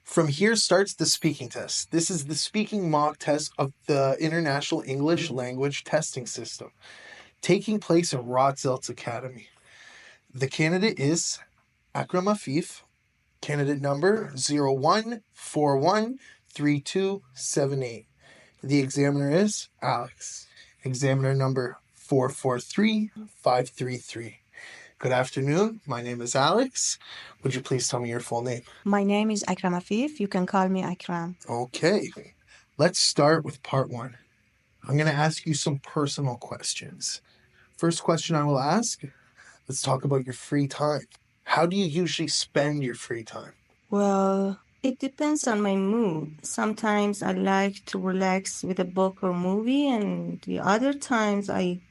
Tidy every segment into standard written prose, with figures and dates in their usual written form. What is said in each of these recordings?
From here starts the speaking test. This is the speaking mock test of the International English Language Testing System, taking place in Rotzel's Academy. The candidate is Akram Afif, candidate number 01413278. The examiner is Alex, examiner number 443533. Good afternoon. My name is Alex. Would you please tell me your full name? My name is Akram Afif. You can call me Akram. Okay. Let's start with part one. I'm going to ask you some personal questions. First question I will ask, let's talk about your free time. How do you usually spend your free time? Well, it depends on my mood. Sometimes I like to relax with a book or movie, and the other times I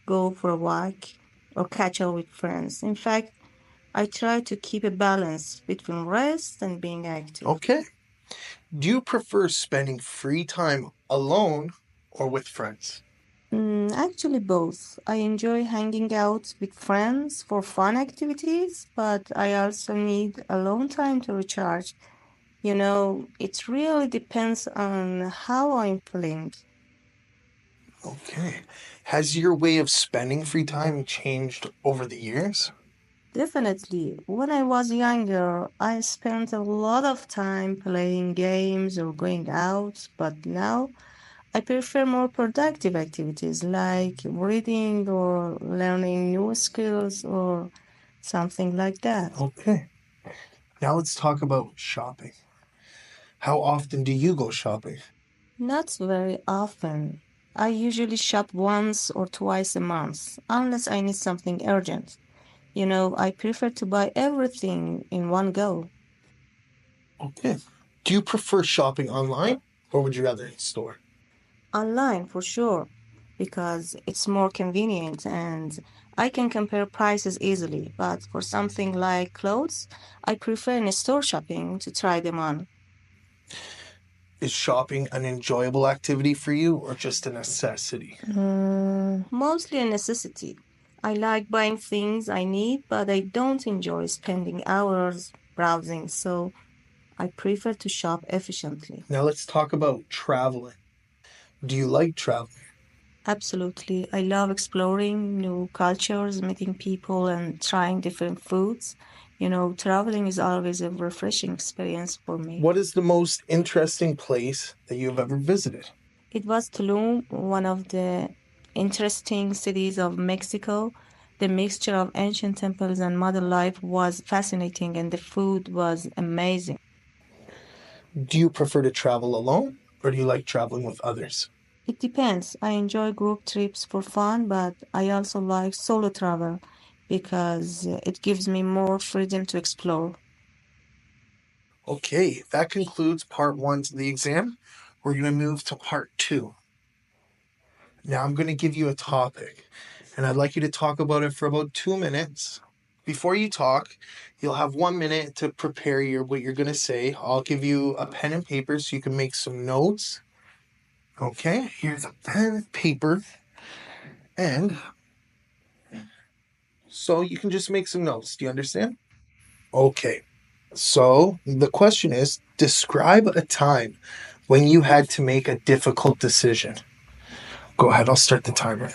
go for a walk or catch up with friends. In fact, I try to keep a balance between rest and being active. Okay. Do you prefer spending free time alone or with friends? Actually, both. I enjoy hanging out with friends for fun activities, but I also need alone time to recharge. It really depends on how I'm feeling. Okay. Has your way of spending free time changed over the years? Definitely. When I was younger, I spent a lot of time playing games or going out, but now I prefer more productive activities like reading or learning new skills or something like that. Okay. Now let's talk about shopping. How often do you go shopping? Not very often. I usually shop once or twice a month, unless I need something urgent. I prefer to buy everything in one go. Okay. Do you prefer shopping online or would you rather in store? Online for sure, because it's more convenient and I can compare prices easily. But for something like clothes, I prefer in store shopping to try them on. Is shopping an enjoyable activity for you or just a necessity? Mostly a necessity. I like buying things I need, but I don't enjoy spending hours browsing, so I prefer to shop efficiently. Now let's talk about traveling. Do you like traveling? Absolutely. I love exploring new cultures, meeting people, and trying different foods. Traveling is always a refreshing experience for me. What is the most interesting place that you have ever visited? It was Tulum, one of the interesting cities of Mexico. The mixture of ancient temples and modern life was fascinating, and the food was amazing. Do you prefer to travel alone or do you like traveling with others? It depends. I enjoy group trips for fun, but I also like solo travel because it gives me more freedom to explore. Okay, that concludes part one to the exam. We're going to move to part two. Now I'm going to give you a topic, and I'd like you to talk about it for about 2 minutes. Before you talk, you'll have 1 minute to prepare what you're going to say. I'll give you a pen and paper so you can make some notes. Okay, here's a pen and paper, and so you can just make some notes. Do you understand? Okay, so the question is describe a time when you had to make a difficult decision. Go ahead, I'll start the timer.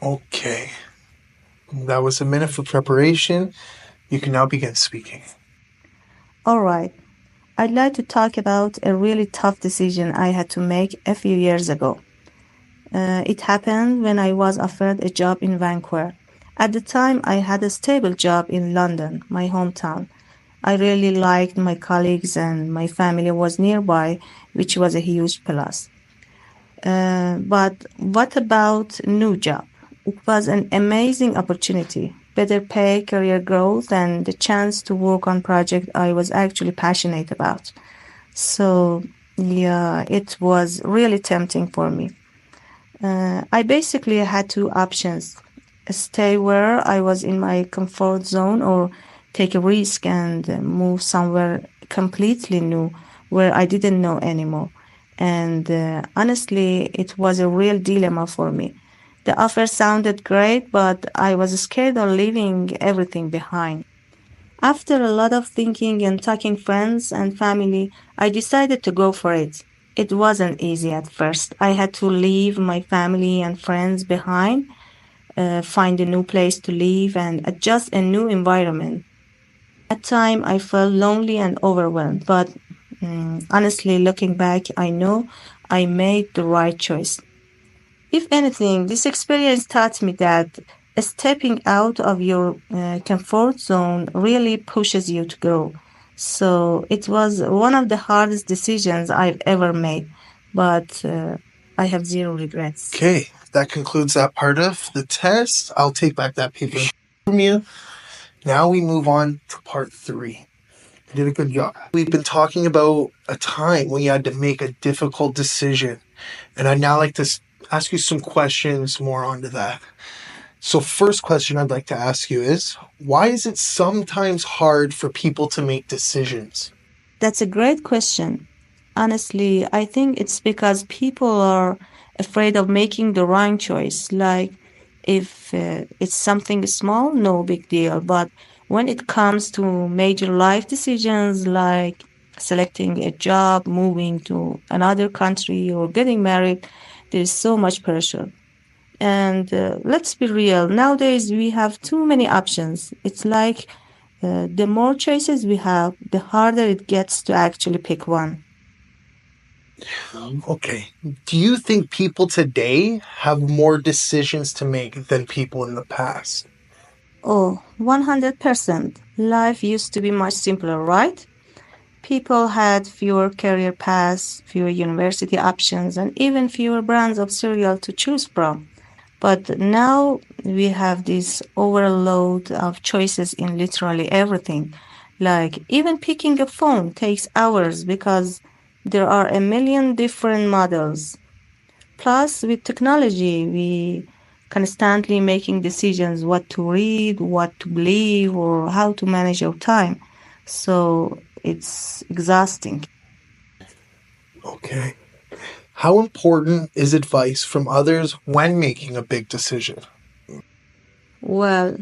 Okay, that was a minute for preparation. You can now begin speaking. All right. I'd like to talk about a really tough decision I had to make a few years ago. It happened when I was offered a job in Vancouver. At the time, I had a stable job in London, my hometown. I really liked my colleagues and my family was nearby, which was a huge plus. But what about new job? It was an amazing opportunity, better pay, career growth, and the chance to work on project I was actually passionate about. So yeah, it was really tempting for me. I basically had two options: stay where I was in my comfort zone or take a risk and move somewhere completely new where I didn't know anymore. And honestly, it was a real dilemma for me. The offer sounded great, but I was scared of leaving everything behind. After a lot of thinking and talking friends and family, I decided to go for it. It wasn't easy at first. I had to leave my family and friends behind, find a new place to live, and adjust a new environment. At time, I felt lonely and overwhelmed, but honestly, looking back, I know I made the right choice. If anything, this experience taught me that stepping out of your comfort zone really pushes you to grow. So it was one of the hardest decisions I've ever made, but I have zero regrets. Okay, that concludes that part of the test. I'll take back that paper from you. Now we move on to part 3. You did a good job. We've been talking about a time when you had to make a difficult decision, and I'd now like to ask you some questions more onto that. So, first question I'd like to ask you is, why is it sometimes hard for people to make decisions? That's a great question. Honestly, I think it's because people are afraid of making the wrong choice. Like, if it's something small, no big deal. But when it comes to major life decisions like selecting a job, moving to another country, or getting married, there's so much pressure. And let's be real, nowadays we have too many options. It's like the more choices we have, the harder it gets to actually pick one. Okay. Do you think people today have more decisions to make than people in the past? Oh, 100%. Life used to be much simpler, right? People had fewer career paths, fewer university options, and even fewer brands of cereal to choose from. But now we have this overload of choices in literally everything. Like even picking a phone takes hours because there are a million different models. Plus, with technology, we constantly making decisions what to read, what to believe, or how to manage your time. So it's exhausting. Okay. How important is advice from others when making a big decision? Well,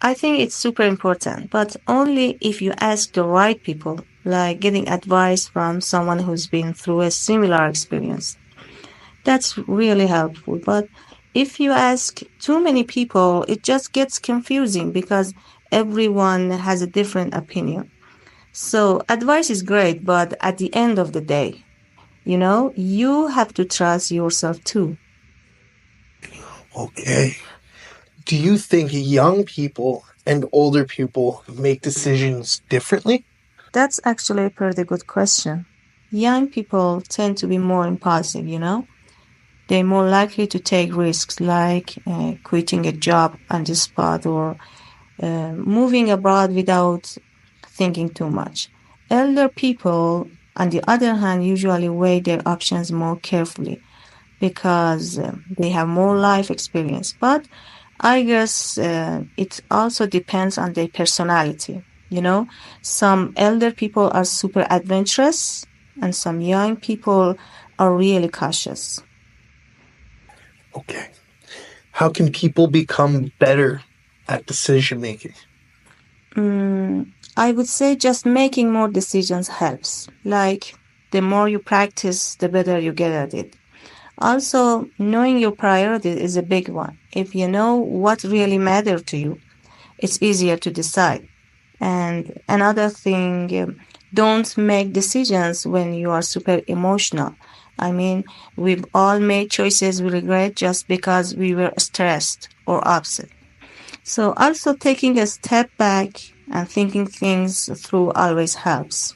I think it's super important, but only if you ask the right people, like getting advice from someone who's been through a similar experience. That's really helpful. But if you ask too many people, it just gets confusing because everyone has a different opinion. So advice is great, but at the end of the day, you have to trust yourself too. Okay. Do you think young people and older people make decisions differently? That's actually a pretty good question. Young people tend to be more impulsive. They're more likely to take risks like quitting a job on the spot or moving abroad without thinking too much. Elder people, on the other hand, usually weigh their options more carefully because they have more life experience. But I guess it also depends on their personality. Some elder people are super adventurous, and some young people are really cautious. Okay. How can people become better at decision making? I would say just making more decisions helps. Like the more you practice, the better you get at it. Also, knowing your priorities is a big one. If you know what really matters to you, it's easier to decide. And another thing, Don't make decisions when you are super emotional. I mean, we've all made choices we regret just because we were stressed or upset. So also taking a step back and thinking things through always helps.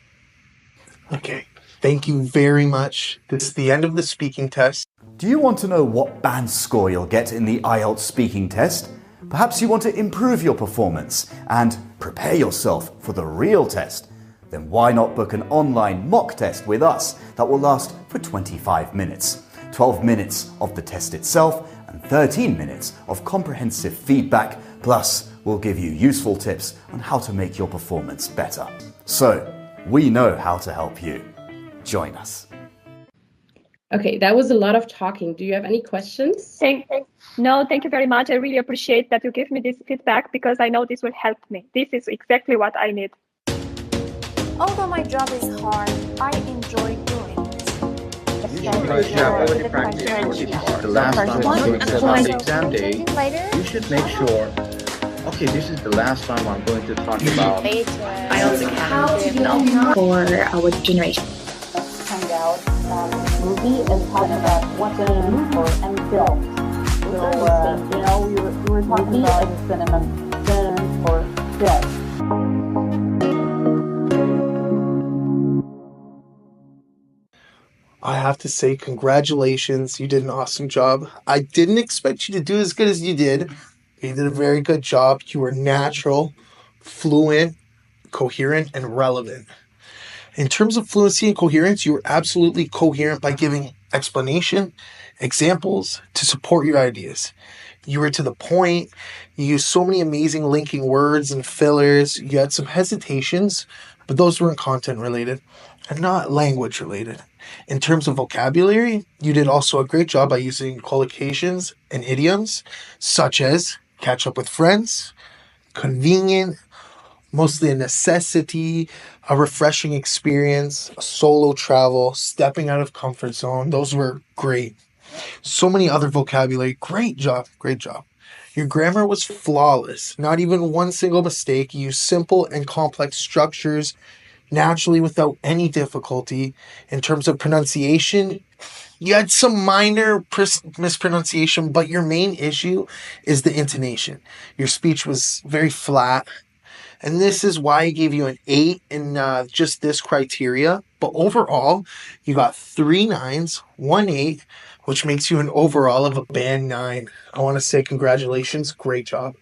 Okay. Thank you very much. This is the end of the speaking test. Do you want to know what band score you'll get in the IELTS speaking test? Perhaps you want to improve your performance and prepare yourself for the real test? Then why not book an online mock test with us that will last for 25 minutes? 12 minutes of the test itself and 13 minutes of comprehensive feedback, plus we'll give you useful tips on how to make your performance better. So, we know how to help you. Join us. Okay, that was a lot of talking. Do you have any questions? No, thank you very much. I really appreciate that you give me this feedback because I know this will help me. This is exactly what I need. Although my job is hard, I enjoy doing it. Because you have already practiced the last time on the exam day, you should make sure, okay, this is the last time I'm going to talk about IELTS Academy for our generation. Find out movie and talk about what's in the movie and film. So, we were talking about synonyms for film. I have to say, congratulations. You did an awesome job. I didn't expect you to do as good as you did. You did a very good job. You were natural, fluent, coherent, and relevant. In terms of fluency and coherence, you were absolutely coherent by giving explanation, examples to support your ideas. You were to the point. You used so many amazing linking words and fillers. You had some hesitations, but those weren't content related and not language related. In terms of vocabulary, you did also a great job by using collocations and idioms such as catch up with friends, convenient, mostly a necessity, a refreshing experience, a solo travel, stepping out of comfort zone. Those were great. So many other vocabulary. Great job. Great job. Your grammar was flawless. Not even one single mistake. You used simple and complex structures naturally without any difficulty. In terms of pronunciation, you had some minor mispronunciation, but your main issue is the intonation. Your speech was very flat. And this is why I gave you an 8 in just this criteria. But overall, you got 3 9s, 1 8, which makes you an overall of a band 9. I want to say congratulations. Great job.